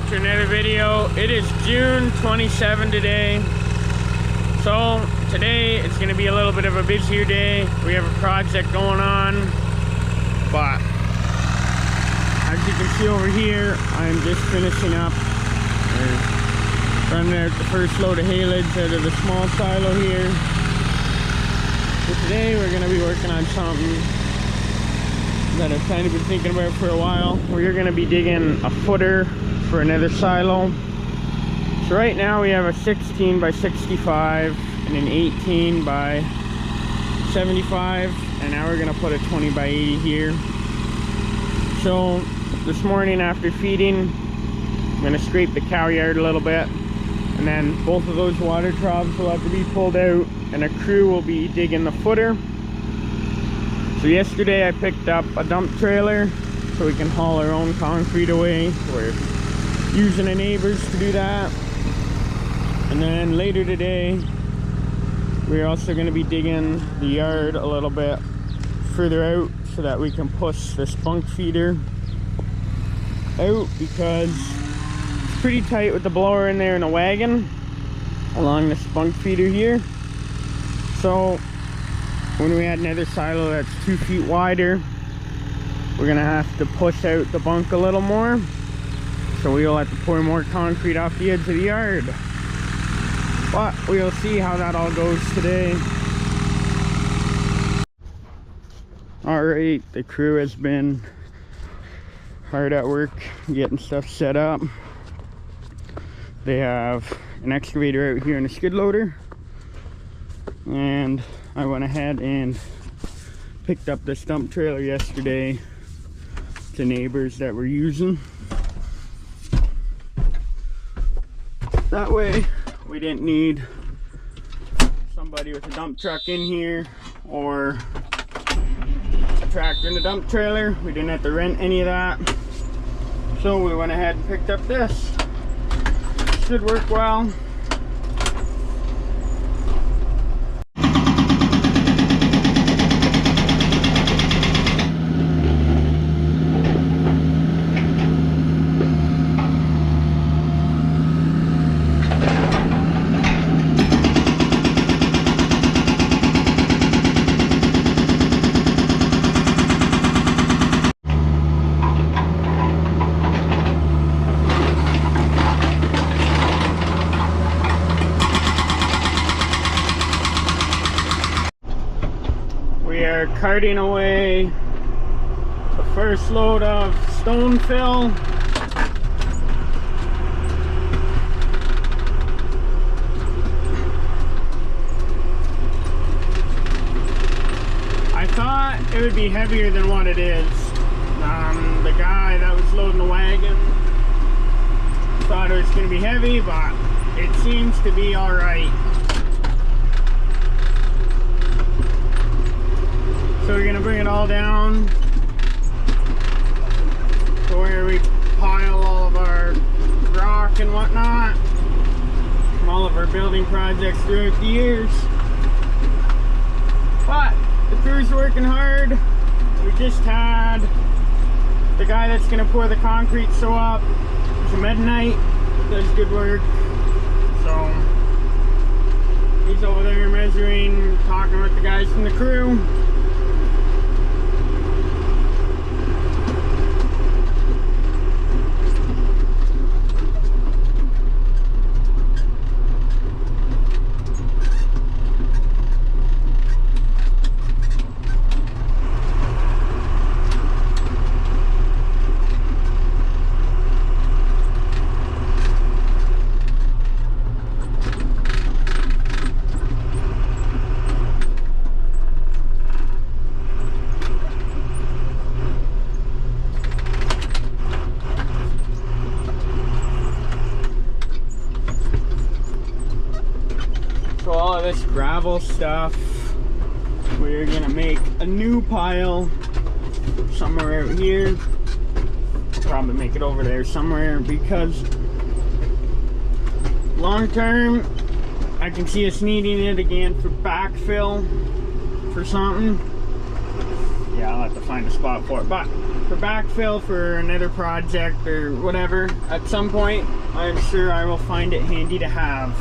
back to another video. It is June 27 today. So today it's going to be a little bit of a busier day. We have a project going on, but as you can see over here, I'm just finishing up. We're running out the first load of haylage out of the small silo here. So today we're going to be working on something that I've kind of been thinking about for a while. We're going to be digging a footer for another silo. So right now we have a 16 by 65 and an 18 by 75, and now we're going to put a 20 by 80 here. So this morning after feeding, I'm going to scrape the cow yard a little bit, and then both of those water troughs will have to be pulled out and a crew will be digging the footer. So yesterday I picked up a dump trailer so we can haul our own concrete away. We're using a neighbor's to do that. And then later today we're also going to be digging the yard a little bit further out so that we can push this bunk feeder out, because it's pretty tight with the blower in there and a wagon along this bunk feeder here. So when we add another silo that's 2 feet wider, we're gonna have to push out the bunk a little more. So we'll have to pour more concrete off the edge of the yard. But we'll see how that all goes today. Alright, the crew has been hard at work getting stuff set up. They have an excavator out here and a skid loader. And I went ahead and picked up this dump trailer yesterday to neighbors that were using. That way we didn't need somebody with a dump truck in here or a tractor and a dump trailer. We didn't have to rent any of that. So we went ahead and picked up this. Should work well. We are carting away the first load of stone fill. I thought it would be heavier than what it is. The guy that was loading the wagon thought it was going to be heavy, but it seems to be alright. So we're gonna bring it all down to where we pile all of our rock and whatnot from all of our building projects throughout the years. But the crew's working hard. We just had the guy that's gonna pour the concrete sew up. He's a Mennonite, does good work. So he's over there measuring, talking with the guys from the crew. So all of this gravel stuff, we're gonna make a new pile somewhere out here. Probably make it over there somewhere, because long term I can see us needing it again for backfill for something. Yeah, I'll have to find a spot for it, but for backfill for another project or whatever. At some point, I'm sure I will find it handy to have.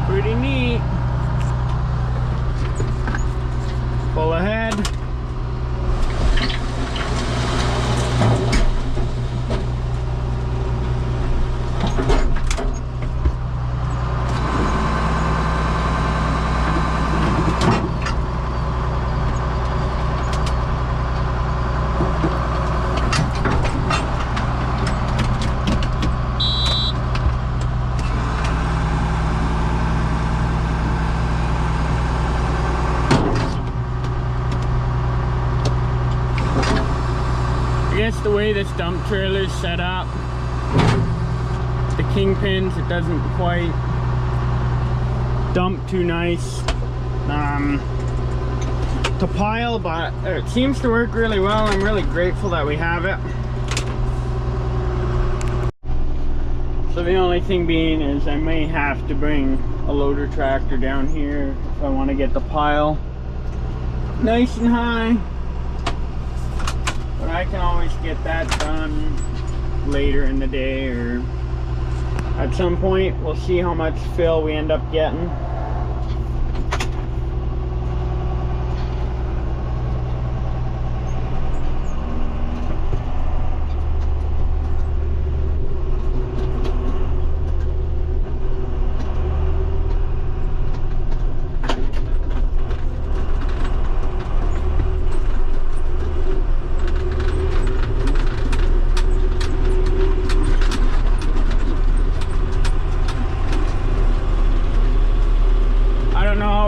Pretty neat. Full ahead. I guess the way this dump trailer is set up, the kingpins, it doesn't quite dump too nice to pile, but it seems to work really well. I'm really grateful that we have it. So the only thing being is I may have to bring a loader tractor down here if I want to get the pile nice and high. But I can always get that done later in the day, or at some point. We'll see how much fill we end up getting.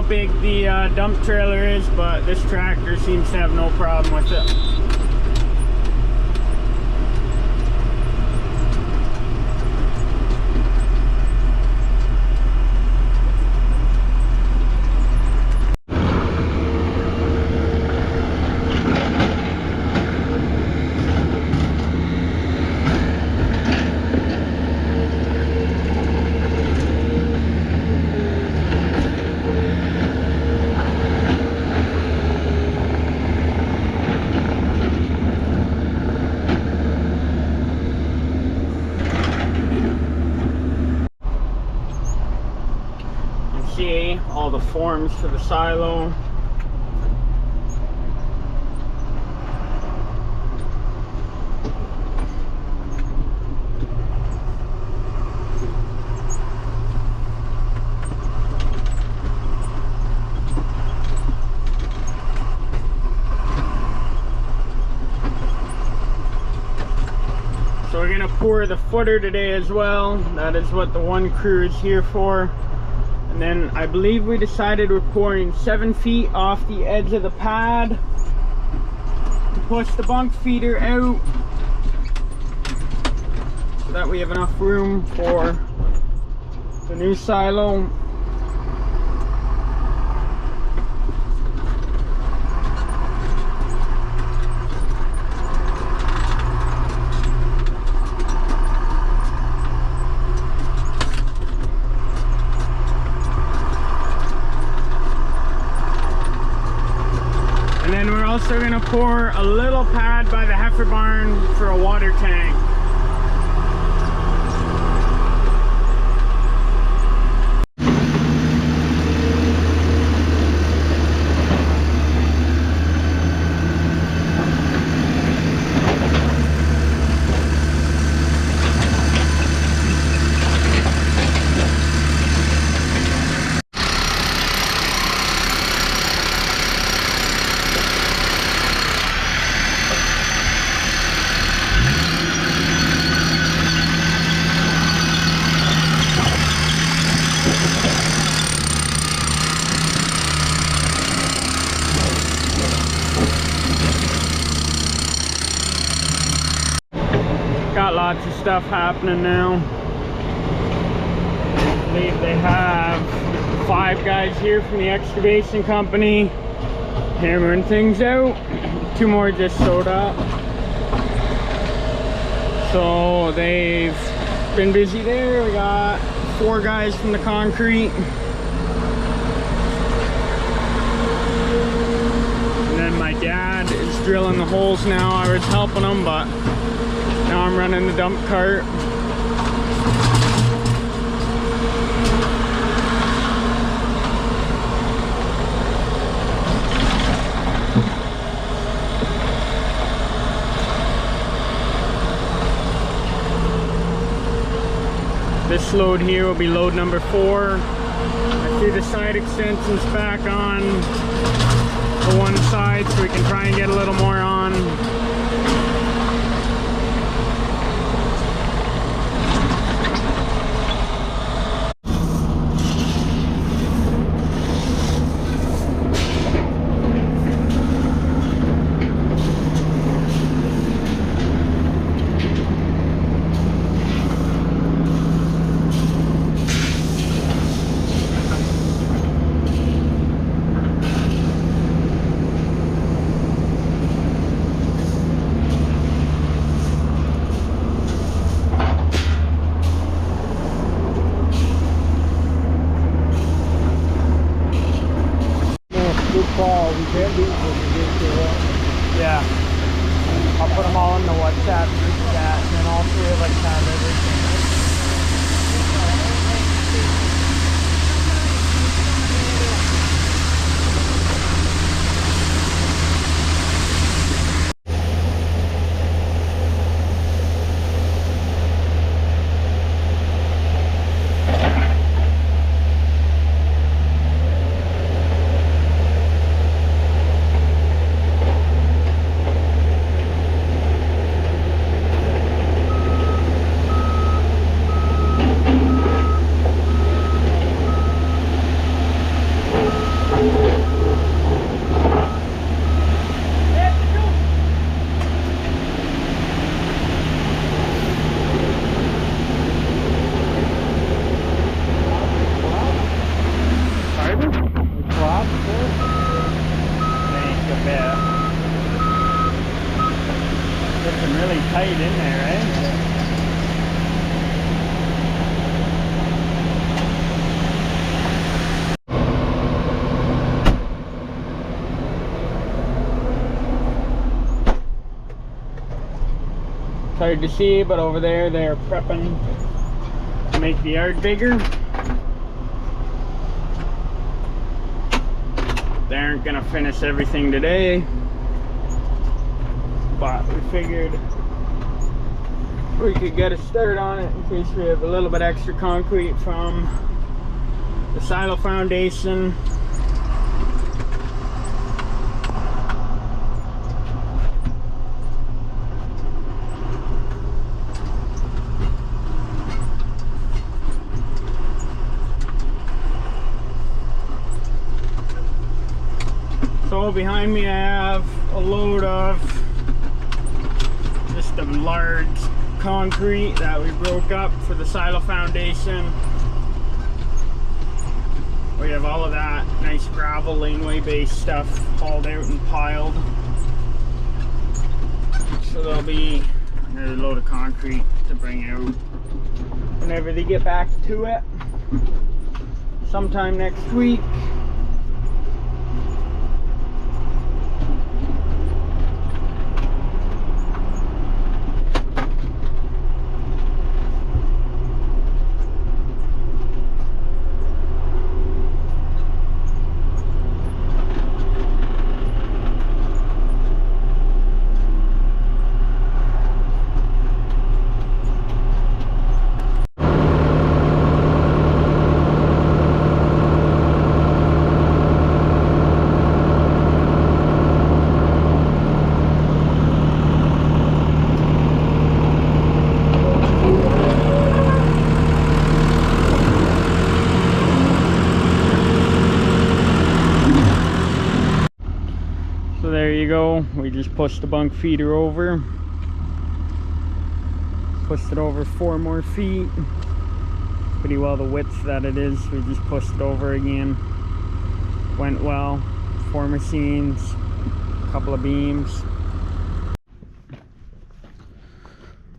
Big the dump trailer is, but this tractor seems to have no problem with it. See all the forms for the silo. So we're gonna pour the footer today as well. That is what the one crew is here for. And then I believe we decided we're pouring 7 feet off the edge of the pad to push the bunk feeder out so that we have enough room for the new silo. And then we're also going to pour a little pad by the heifer barn for a water tank. Got lots of stuff happening now. I believe they have 5 guys here from the excavation company. hammering things out. 2 more just showed up. So they've been busy there. We got 4 guys from the concrete. And then my dad is drilling the holes now. I was helping him, but now I'm running the dump cart. This load here will be load number 4. I threw the side extensions back on the one side so we can try and get a little more on. Yeah, I'll put them all in the WhatsApp group chat, and then all 3 of us have everything. Really tight in there, eh? It's hard to see, but over there they're prepping to make the yard bigger. They aren't gonna finish everything today, but we figured we could get a start on it in case we have a little bit extra concrete from the silo foundation. So behind me I have a load of just a large concrete that we broke up for the silo foundation. We have all of that nice gravel laneway based stuff hauled out and piled. So there'll be another load of concrete to bring out whenever they get back to it sometime next week. So there you go, we just pushed the bunk feeder over. Pushed it over 4 more feet. Pretty well the width that it is, we just pushed it over again. Went well. 4 machines, a couple of beams.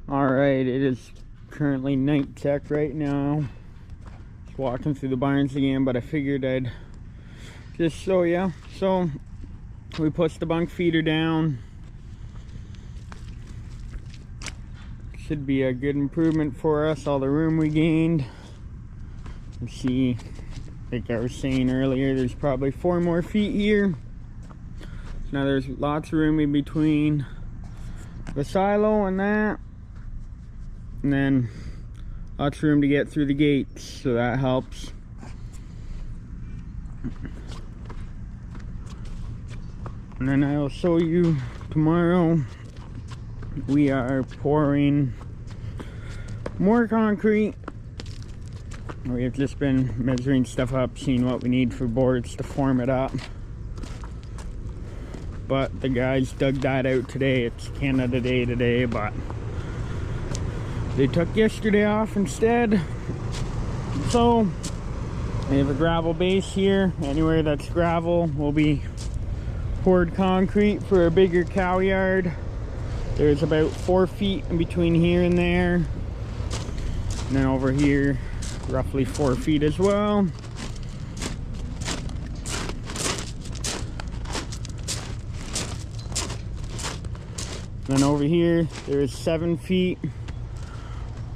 Alright, it is currently night check right now. Just walking through the barns again, but I figured I'd just show you. So we pushed the bunk feeder down. Should be a good improvement for us, all the room we gained. You see, like I was saying earlier, there's probably 4 more feet here. Now there's lots of room in between the silo and that. And then lots of room to get through the gates, so that helps. And then I'll show you tomorrow. We are pouring more concrete. We have just been measuring stuff up, seeing what we need for boards to form it up. But the guys dug that out today. It's Canada Day today, but they took yesterday off instead. So we have a gravel base here. Anywhere that's gravel will be poured concrete for a bigger cow yard. There's about 4 feet in between here and there. And then over here, roughly 4 feet as well. Then over here, there's 7 feet.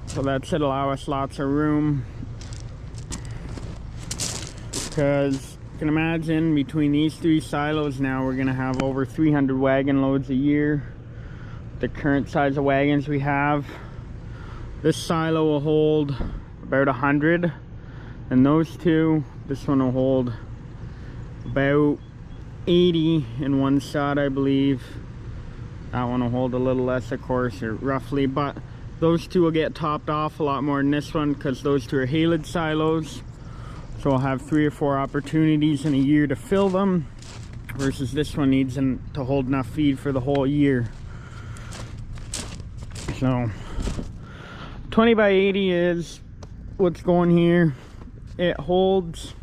So that should allow us lots of room. Because you can imagine between these 3 silos now, we're gonna have over 300 wagon loads a year. The current size of wagons we have, this silo will hold about 100, and those 2, this one will hold about 80 in one shot, I believe. That one will hold a little less, of course, or roughly, but those 2 will get topped off a lot more than this one, because those 2 are halid silos. So we'll have 3 or 4 opportunities in a year to fill them, versus this one needs to hold enough feed for the whole year. So 20 by 80 is what's going here. It holds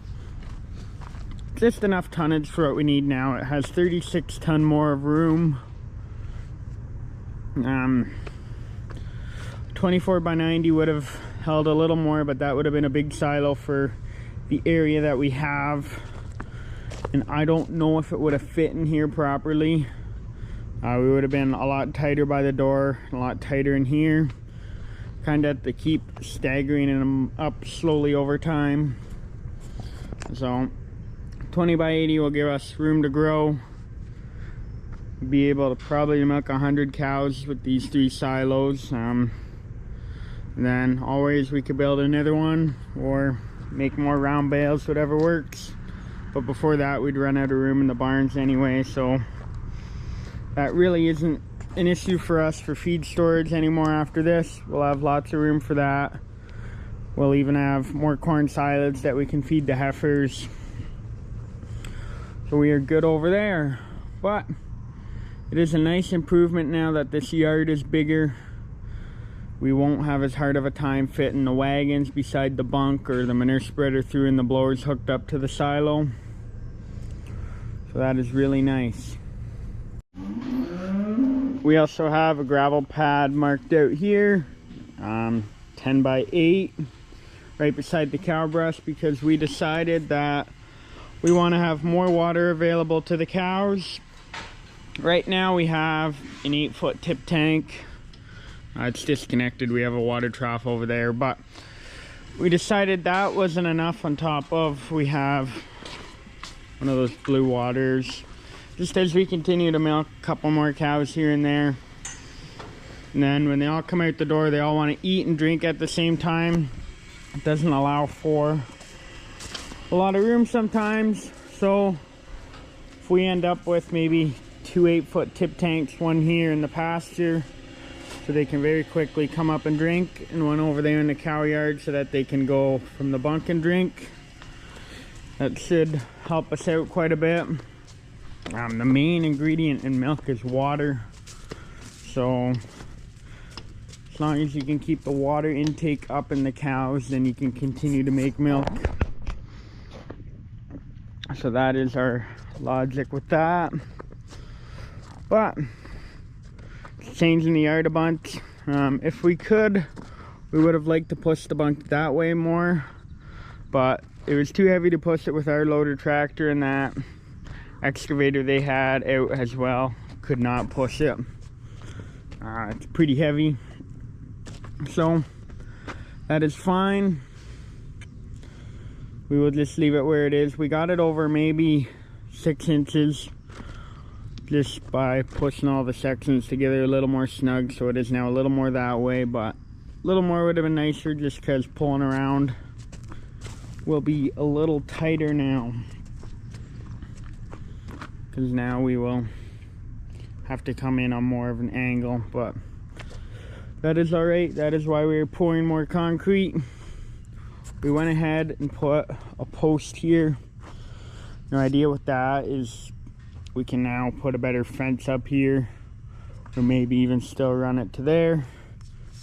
just enough tonnage for what we need now. It has 36 ton more of room. 24 by 90 would have held a little more, but that would have been a big silo for the area that we have, and I don't know if it would have fit in here properly. We would have been a lot tighter by the door, a lot tighter in here. Kind of have to keep staggering them up slowly over time. So 20 by 80 will give us room to grow. Be able to probably milk 100 cows with these 3 silos. Then always we could build another one or make more round bales, whatever works. But before that, we'd run out of room in the barns anyway, so that really isn't an issue for us for feed storage anymore. After this, we'll have lots of room for that. We'll even have more corn silage that we can feed the heifers, so we are good over there. But it is a nice improvement now that this yard is bigger. We won't have as hard of a time fitting the wagons beside the bunk or the manure spreader through and the blowers hooked up to the silo. So that is really nice. We also have a gravel pad marked out here, 10 by 8, right beside the cow brush, because we decided that we want to have more water available to the cows. Right now we have an 8-foot tip tank. It's disconnected. We have a water trough over there, but we decided that wasn't enough. On top of, we have one of those blue waters, just as we continue to milk a couple more cows here and there. And then when they all come out the door, they all want to eat and drink at the same time. It doesn't allow for a lot of room sometimes, so if we end up with maybe 2 8-foot tip tanks, one here in the pasture so they can very quickly come up and drink, and one over there in the cow yard so that they can go from the bunk and drink. That should help us out quite a bit. The main ingredient in milk is water, so as long as you can keep the water intake up in the cows, then you can continue to make milk. So that is our logic with that. But it's changing the yard a bunch. If we could, we would have liked to push the bunk that way more, but it was too heavy to push it with our loader tractor, and that excavator they had out as well could not push it. It's pretty heavy, so that is fine. We will just leave it where it is. We got it over maybe 6 inches just by pushing all the sections together a little more snug, so it is now a little more that way, but a little more would have been nicer just because pulling around will be a little tighter now, because now we will have to come in on more of an angle, but that is all right. That is why we are pouring more concrete. We went ahead and put a post here. No idea what that is. We can now put a better fence up here, or maybe even still run it to there.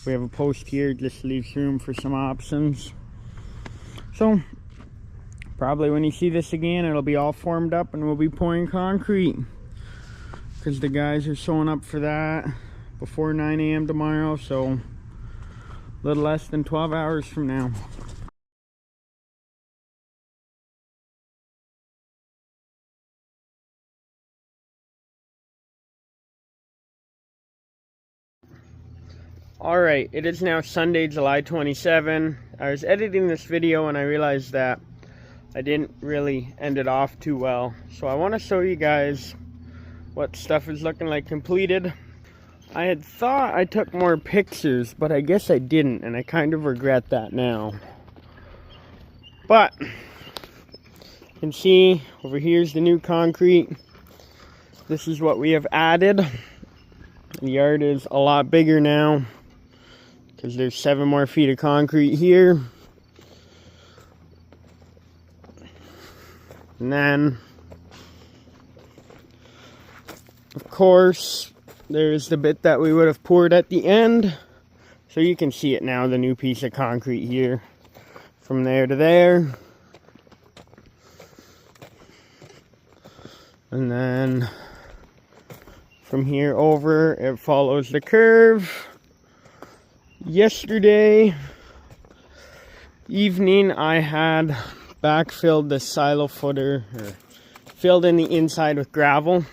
We have a post here, just leaves room for some options. So probably when you see this again, it'll be all formed up and we'll be pouring concrete, because the guys are showing up for that before 9 a.m. tomorrow, so a little less than 12 hours from now. Alright, it is now Sunday, July 27. I was editing this video and I realized that I didn't really end it off too well. So I want to show you guys what stuff is looking like completed. I had thought I took more pictures, but I guess I didn't, and I kind of regret that now. But you can see over here's the new concrete. This is what we have added. The yard is a lot bigger now, because there's 7 more feet of concrete here. And then, of course, there's the bit that we would have poured at the end. So you can see it now, the new piece of concrete here. From there to there. And then from here over, it follows the curve. Yesterday evening, I had backfilled the silo footer, or filled in the inside with gravel.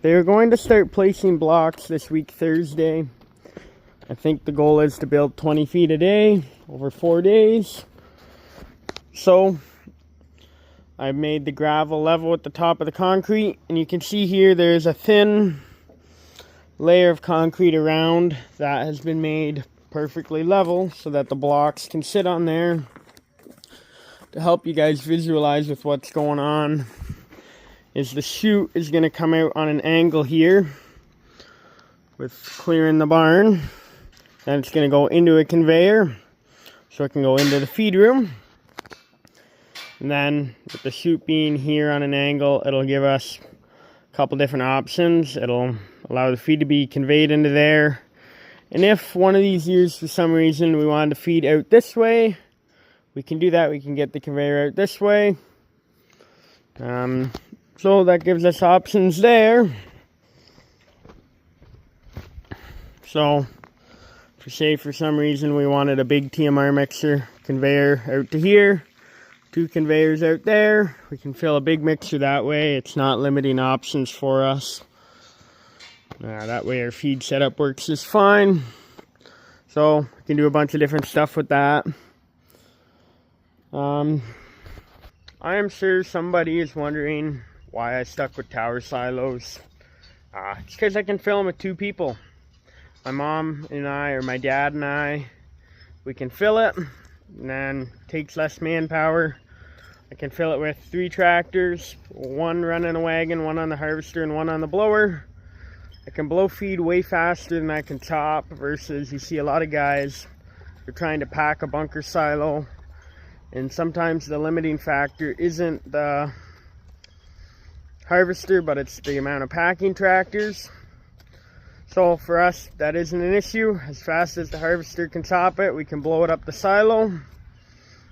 They're going to start placing blocks this week, Thursday. I think the goal is to build 20 feet a day over 4 days. So I made the gravel level at the top of the concrete, and you can see here there's a thin layer of concrete around that has been made perfectly level so that the blocks can sit on there. To help you guys visualize with what's going on, is the chute is going to come out on an angle here with clearing the barn, and it's going to go into a conveyor so it can go into the feed room. And then with the chute being here on an angle, it'll give us a couple different options. It'll allow the feed to be conveyed into there, and if one of these years for some reason we wanted to feed out this way, we can do that. We can get the conveyor out this way. So that gives us options there. So for some reason we wanted a big TMR mixer conveyor out to here, 2 conveyors out there, we can fill a big mixer that way. It's not limiting options for us. That way our feed setup works just fine. So we can do a bunch of different stuff with that. I am sure somebody is wondering why I stuck with tower silos. It's because I can fill them with 2 people. My mom and I, or my dad and I, we can fill it, and then it takes less manpower. I can fill it with 3 tractors, 1 running a wagon, 1 on the harvester, and 1 on the blower. I can blow feed way faster than I can chop, versus you see a lot of guys, they're trying to pack a bunker silo, and sometimes the limiting factor isn't the harvester, but it's the amount of packing tractors. So for us, that isn't an issue. As fast as the harvester can chop it, we can blow it up the silo.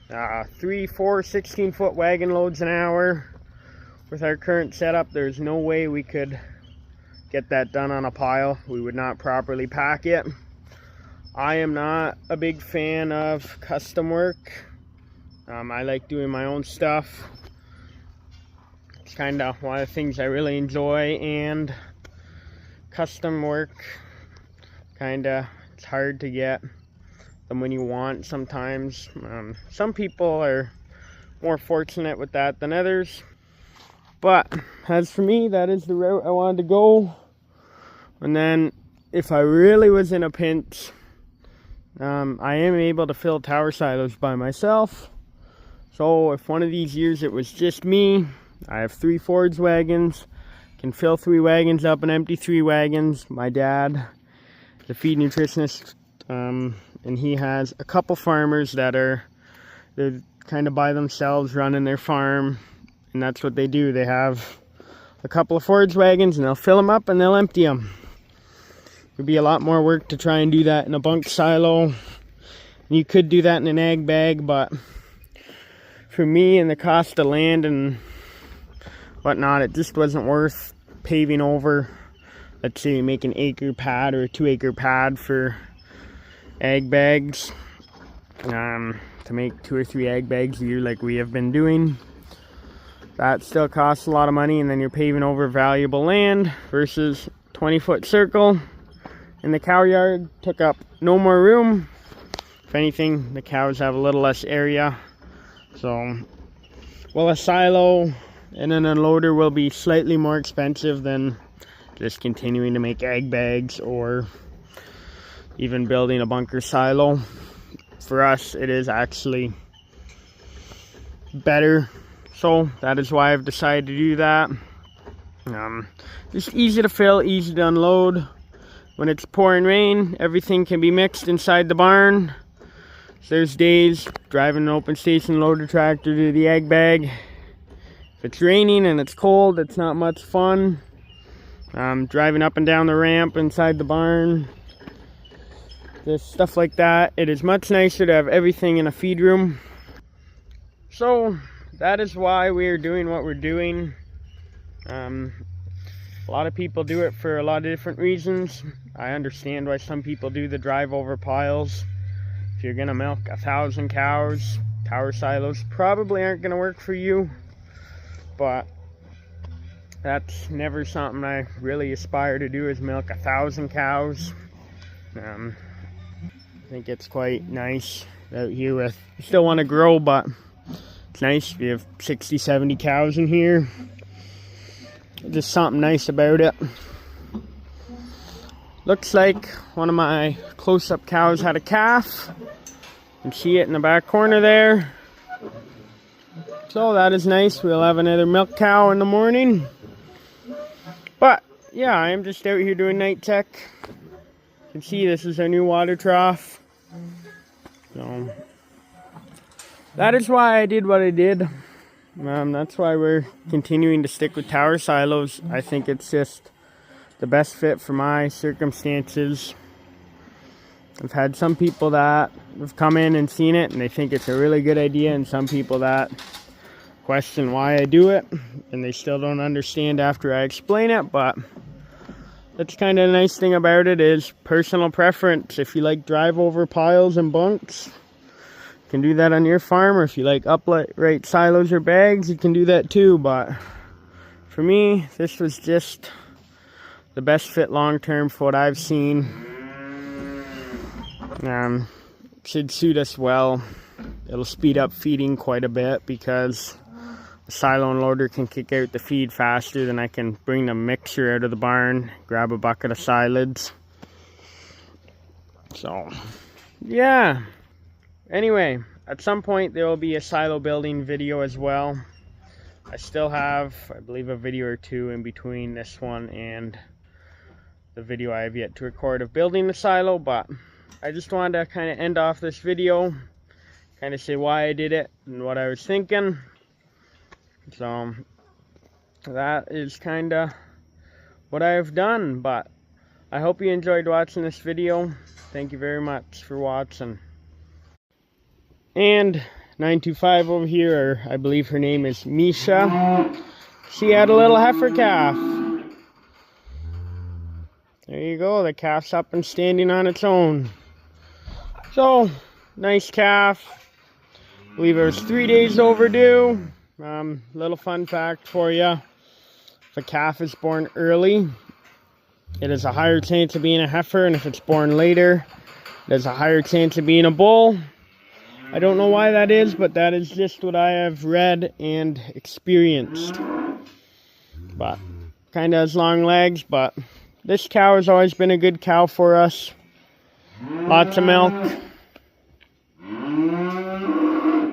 3, 4, 16-foot wagon loads an hour. with our current setup, there's no way we could get that done on a pile. We would not properly pack it. I am not a big fan of custom work. I like doing my own stuff. It's kind of one of the things I really enjoy, and custom work, it's hard to get them when you want sometimes. Some people are more fortunate with that than others. But as for me, that is the route I wanted to go. And then if I really was in a pinch, I am able to fill tower silos by myself. So if one of these years it was just me, I have 3 forage wagons, can fill 3 wagons up and empty 3 wagons. My dad, the feed nutritionist, and he has a couple farmers that they're kind of by themselves running their farm, and that's what they do. They have a couple of forage wagons and they'll fill them up and they'll empty them. It would be a lot more work to try and do that in a bunk silo. You could do that in an ag bag, but for me and the cost of land and whatnot, it just wasn't worth paving over. Let's say you make an acre pad or a 2-acre pad for ag bags, to make 2 or 3 ag bags a year like we have been doing. That still costs a lot of money, and then you're paving over valuable land versus 20-foot circle. And the cow yard took up no more room. If anything, the cows have a little less area. So, well, a silo and an unloader will be slightly more expensive than just continuing to make ag bags or even building a bunker silo. For us, it is actually better. So that is why I've decided to do that. Just easy to fill, easy to unload. When it's pouring rain, everything can be mixed inside the barn. So there's days driving an open station loader tractor to the ag bag. If it's raining and it's cold, it's not much fun. Driving up and down the ramp inside the barn, just stuff like that. It is much nicer to have everything in a feed room. So that is why we are doing what we're doing. A lot of people do it for a lot of different reasons. I understand why some people do the drive over piles. If you're gonna milk 1,000 cows, tower silos probably aren't gonna work for you, but that's never something I really aspire to do, is milk 1,000 cows. I think it's quite nice out here with, you still want to grow, but it's nice. We have 60, 70 cows in here. Just something nice about it. Looks like one of my close-up cows had a calf. You can see it in the back corner there. So that is nice. We'll have another milk cow in the morning. But yeah, I am just out here doing night check. You can see this is our new water trough. So that is why I did what I did. That's why we're continuing to stick with tower silos. I think it's just the best fit for my circumstances. I've had some people that have come in and seen it and they think it's a really good idea, and some people that question why I do it and they still don't understand after I explain it. But that's kind of the nice thing about it, is personal preference. If you like drive over piles and bunks, you can do that on your farm, or if you like upright silos or bags, you can do that too. But for me, this was just the best fit long term for what I've seen. Should suit us well. It'll speed up feeding quite a bit because the silo and loader can kick out the feed faster than I can bring the mixture out of the barn, grab a bucket of silage. So yeah, anyway, at some point there will be a silo building video as well. I still have, I believe, a video or two in between this one and the video I have yet to record of building the silo. But I just wanted to kind of end off this video, kind of say why I did it and what I was thinking. So that is kind of what I have done. But I hope you enjoyed watching this video. Thank you very much for watching. And 925 over here, or I believe her name is Misha. she had a little heifer calf. There you go, the calf's up and standing on its own. So, nice calf. I believe it was 3 days overdue. Little fun fact for you. If a calf is born early, it has a higher chance of being a heifer, and if it's born later, there's a higher chance of being a bull. I don't know why that is, but that is just what I have read and experienced. But kind of has long legs, but this cow has always been a good cow for us. Lots of milk.